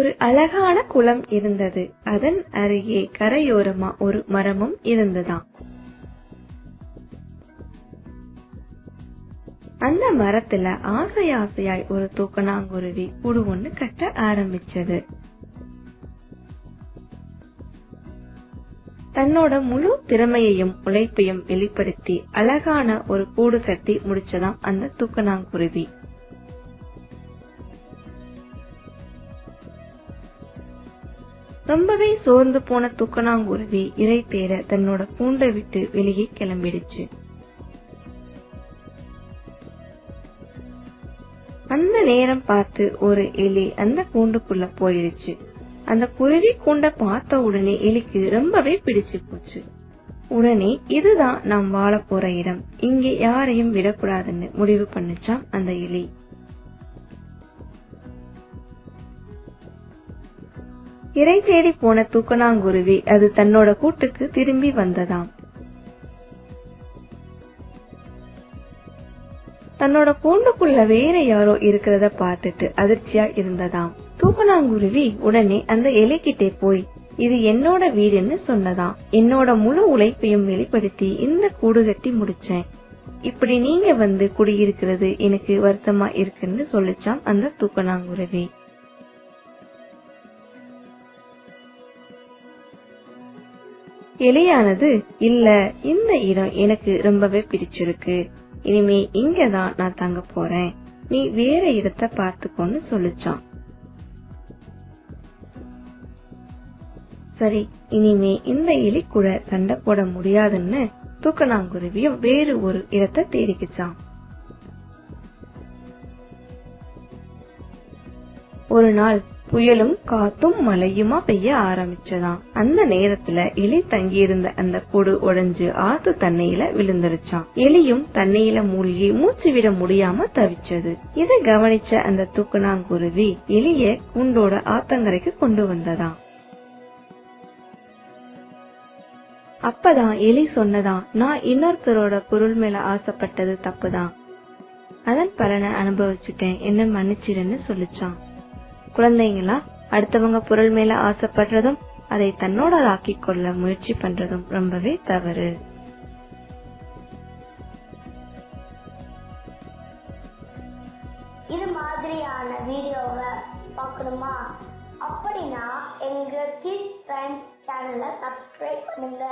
ஒரு அழகான குளம் இருந்தது. அதன் அருகே கரையோரமா ஒரு மரமும் இருந்ததாம். அந்த மரத்துல ஆசையாய் ஒரு தூக்கணாங்குருவி கூடு ஒண்ணு கட்ட ஆரம்பிச்சது. தன்னோட முழு திறமையையும் உழைப்பையும் வெளிப்படுத்தி அழகான ஒரு கூடு கட்டி முடிச்சதாம் அந்த தூக்கணாங்குருவி. ரொம்பவே சோர்ந்து போன தூக்கணாங்குருவி இரை தேட தன்னோட கூண்டை விட்டு வெளியே கிளம்பிடுச்சு. அந்த நேரம் பார்த்து ஒரு எலி அந்த கூண்டுக்குள்ள போயிருச்சு. அந்த குருவி கூண்ட பார்த்த உடனே எலிக்கு ரொம்பவே பிடிச்சு போச்சு. உடனே இதுதான் நாம் வாழ போற இடம், இங்கே யாரையும் விடக்கூடாதுன்னு முடிவு பண்ணுச்சாம் அந்த எலி. இரை தேடி போன தூக்கணாங்குருவி அது தன்னோட கூட்டுக்கு திரும்பி வந்ததாம். தன்னோட கூண்டுக்குள்ள வேற யாரோ இருக்கிறத பார்த்துட்டு அதிர்ச்சியா இருந்ததாம். தூக்கணாங்குருவி உடனே அந்த எலிகிட்டே போய் இது என்னோட வீடுன்னு சொன்னதாம். என்னோட முழு உழைப்பையும் வெளிப்படுத்தி இந்த கூடு கட்டி முடிச்சேன். இப்படி நீங்க வந்து குடியிருக்கிறது எனக்கு வருத்தமா இருக்குன்னு சொல்லிச்சாம் அந்த தூக்கணாங்குருவி. எலியானது இல்ல, இந்த இடம் எனக்கு ரொம்பவே பிடிச்சிருக்கு, இனிமே இங்கதான் நான் தங்க போறேன், நீ வேற இடத்தை பார்த்துக்கோன்னு சொல்லிச்சான். சரி, இனிமே இந்த எலி கூட சண்டை போட முடியாதுன்னு தூக்கணாங்குருவியும் வேறு ஒரு இடத்தை தேடிக்கிச்சான். ஒரு நாள் புயலும் காத்தும் மழையுமா பெய்ய ஆரம்பிச்சதாம். அந்த நேரத்துல எலி தங்கியிருந்த அந்த கூடு உடைஞ்சு ஆத்து தண்ணியில விழுந்துருச்சான். எலியும் தண்ணியில மூழ்கி மூச்சு விட முடியாம தவிச்சது. இதை கவனிச்ச அந்த தூக்கணாங்குருவி எலிய கூண்டோட ஆத்தங்கரைக்கு கொண்டு வந்ததாம். அப்பதான் எலி சொன்னதாம், நான் இன்னொருத்தரோட பொருள் மேல ஆசைப்பட்டது தப்புதான், அதன் பலனை அனுபவிச்சுட்டேன், என்ன மன்னிச்சிடுன்னு சொல்லிச்சான். குழந்தைங்களா, அடுத்தவங்க பொருள் மேல ஆசைப்படுறதும் அதை தன்னோட ஆக்கிக் கொள்ள முயற்சி பண்றதும் ரொம்பவே தவறு. இது மாதிரியான வீடியோவை பார்க்கணுமா? அப்படின்னா எங்க கிட்ஸ் சேனலை சப்ஸ்கிரைப் பண்ணுங்க.